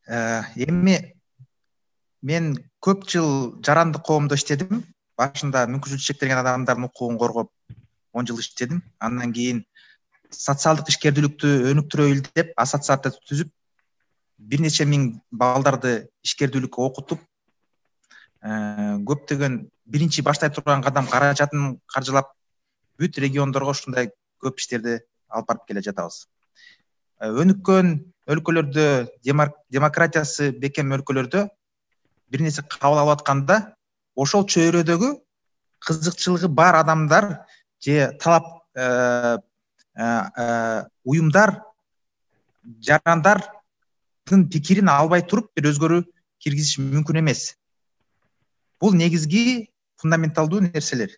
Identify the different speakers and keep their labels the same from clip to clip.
Speaker 1: Эми мен көп жыл жарандык коомдо иштедим. Башында мүмкүнчүлүгү чектелген адамдардын укугун коргоп 10 жыл иштедим. Андан кийин социалдык ишкердүүлүктү өнүктүрөйүн деп ассоциация түзүп, бир нече миң балдарды ишкердүүлүккө окутуп, көптөгөн биринчи баштай турган кадам каражатын каржылап, бүт региондорго ушундай көп иштерди алып барып келе жатабыз. Өнүккөн өлкөлөрдө, демократиясы бекем өлкөлөрдө бир нерсе кабыл алып атканда, ошол чөйрөдөгү кызыкчылыгы бар адамдар же талап уюмдар, жарандардын пикирин албай туруп бир өзгөрүү киргизиш мүмкүн эмес. Бул негизги фундаменталдуу нерселер.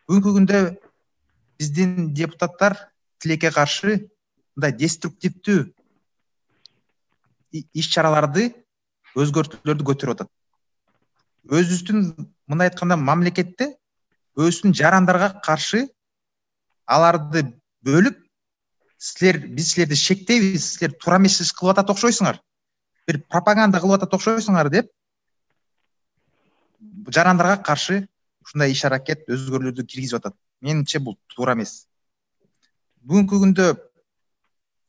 Speaker 1: Бүгүнкү күндө биздин депутаттар тилекке каршы мындай деструктивдүү иш-чараларды, өзгөртүүлөрдү көтөрүп атат. Өзүбүздүн, мындай айтканда, мамлекетте өзүбүздүн жарандарга каршы аларды бөлүп, биз силерди шектейбиз, силер туура эмес иш кылып атат окшойсуңар, бир пропаганда кылып атат окшойсуңар деп, жарандарга каршы ушундай иш-аракет, өзгөрүүлөрдү киргизип атат. Менимче бул туура эмес. Бүгүнкү күндө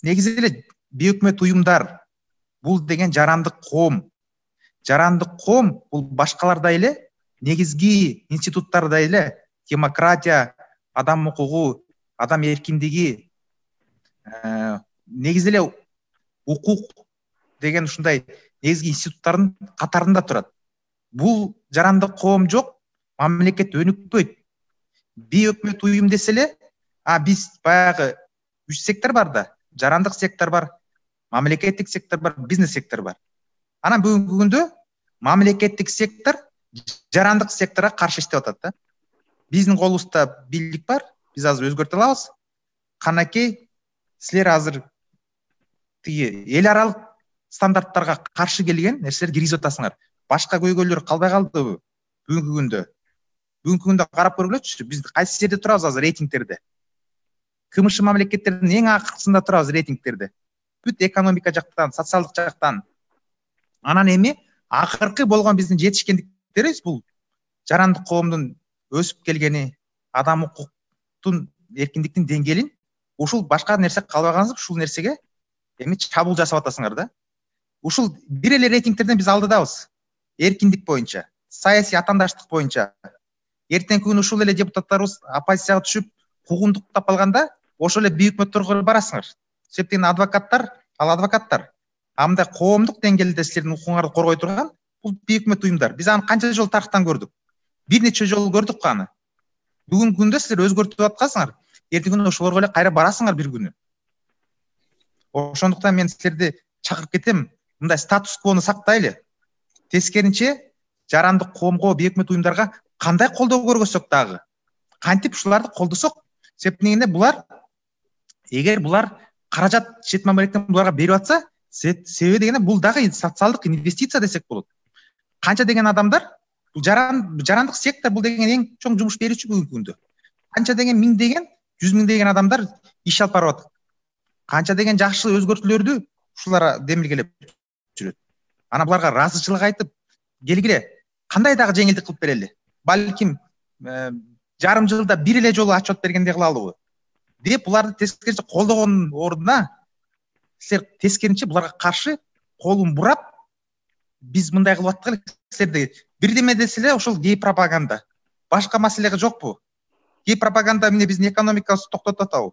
Speaker 1: негизи эле бейөкмөт уюмдар, бул деген жарандык коом. Жарандык коом бул башкалардай эле, негизги институттардай эле, демократия, адам укугу, адам эркиндиги, негизи эле укук деген ушундай негизги институттардын катарында турат. Бул жарандык коом жок, мамлекет өнүкпөйт. Бейөкмөт уюм десе эле, биз баягы 3 сектор бар да, жарандык сектор бар, мамлекеттик сектор бар, бизнес сектор бар. Анан бүгүнкү күндө мамлекеттик сектор жарандык секторго каршы иштеп атат да. Биздин колубузда бийлик бар, биз азыр өзгөртө алабыз. Канакей, силер азыр тиги эл аралык стандарттарга каршы келген нерселерди киргизип атасыңар. Башка көйгөйлөр калбай калдыбы бүгүнкү күндө? Бүгүнкү күндө карап көргүлөчү, биз кайсы жерде турабыз азыр рейтингтерде? КМШ мамлекеттердин эң акыркысында турабыз рейтингтерде. Бүт экономика жактан, социалдык жактан. Анан эми акыркы болгон биздин жетишкендиктерибиз бул жарандык коомдун өсүп келгени, адам укуктун, эркиндиктин деңгээлин, ушул башка нерсе калбагансып, ушул нерсеге эми чабуул жасап атасыңар да. Ушул бир эле рейтингтерден биз алдыдабыз. Эркиндик боюнча, саясий атаандаштык боюнча. Эртеңки күнү ушул эле депутаттарыбыз оппозицияга түшүп, куугунтуктап калганда, ошол эле бийөкмөттөргө барасыңар. Септен адвокаттар, мындай коомдук деңгээлде силердин укугуңарды коргой турган бул бийөкмөт уюмдар. Биз аны канча жолу тарыхтан көрдүк. Бир нече жолу көрдүк аны. Бүгүнкү күндө силер өзгөртүп аткансыңар. Эртеңки күнү ошолорго эле кайра барасыңар бир күнү. Ошондуктан мен силерди чакырып кетем, мындай статус-квону сактайлы. Тескеринче, жарандык коомго, бийөкмөт уюмдарга кандай колдоо көргөзсөк дагы, кантип ушуларды колдосок, себебинде булар, эгер булар каражат чет мамлекеттен буларга берип атса, себеби дегенде бул дагы социалдык инвестиция десек болот. Канча деген адамдар, бул жарандык сектор бул деген эң чоң жумуш берүүчү бүгүнкү күндө. Канча деген миң деген, 100 миң деген адамдар иш алып барып атат. Канча деген жакшы өзгөртүүлөрдү ушулар демилгелеп жүрөт. Ана буларга ыраазычылык айтып, келгиле, кандай дагы жеңилдик кылып берели. Балким жарым жылда бир эле жолу отчет бергендей кылалыбы деп буларды тескеринче колдогон ордуна, силер тескеринче буларга каршы колун бурап, биз мындай кылып аттык эле, силерди бирдеме десе эле ошол гей пропаганда. Башка маселеге жокпу? Гей пропаганда эмне биздин экономикабызды токтотуп атабы?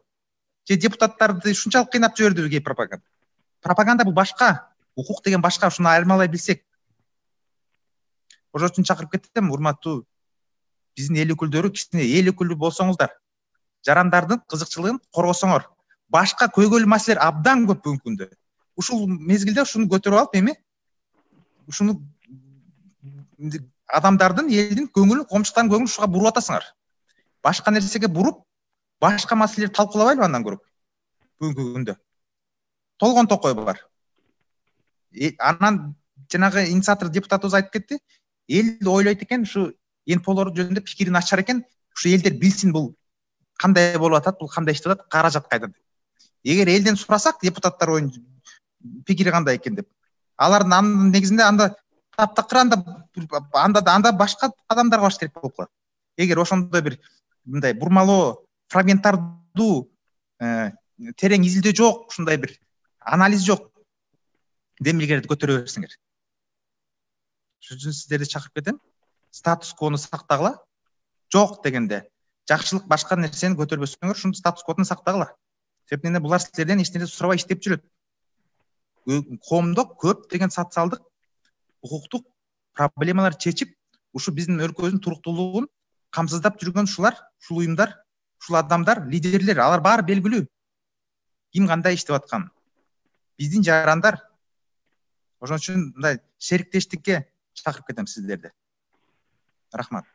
Speaker 1: Же депутаттарды ушунчалык кыйнап жибердиби гей пропаганда? Пропаганда бул башка, укук деген башка, ушуну айырмалай билсек. Ошон үчүн чакырып кеттим, урматтуу биздин эл өкүлдөрү, кичине эл өкүлү болсоңуздар, жарандардын кызыкчылыгын коргосоңор. Башка көйгөйлүү маселелер абдан көп бүгүнкү күндө. Ушул мезгилде ушуну көтөрүп алып, эми ушуну адамдардын, элдин көңүлүн, коомчулуктардын көңүлүн ушуга буруп атасыңар. Башка нерсеге буруп, башка маселелерди талкуулабайлы андан көрүп. Бүгүнкү күндө толгон токой бар. Анан жанагы инициатор депутатыбыз айтып кетти, эл ойлойт экен, ушу НПОлор жөнүндө пикирин ачар экен, ушу элдер билсин бул кандай болуп атат, бул кандай иштеп атат, каражат кайдан. Эгер элден сурасак, депутаттар пикири кандай экен деп, алардын анын негизинде анда таптакыр анда башка адамдарга баш керек болуп калат. Эгер ошондой бир мындай бурмалоо, фрагменттардуу, терең изилдөө жок, ушундай бир анализ жок демилгелерди көтөрө берсеңер. Ошон үчүн сиздерди чакырып кетем. Статус квону сактагыла. Жок дегенде жакшылык башка нерсени көтөрбөсөңөр, ушул статус квону сактагыла. Себеби булар силерден эч нерсе сурабай иштеп жүрөт. Коомдо көптөгөн социалдык, укуктук проблемалар чечип, ушу биздин өлкөбүздүн туруктуулугун камсыздап жүргөн ушулар, ушул уюмдар, ушул адамдар, лидерлер, алар баары белгилүү. Ким кандай иштеп аткан? Биздин жарандар. Ошон үчүн мындай шериктештикке чакырып кетем сиздерди. Рахмат.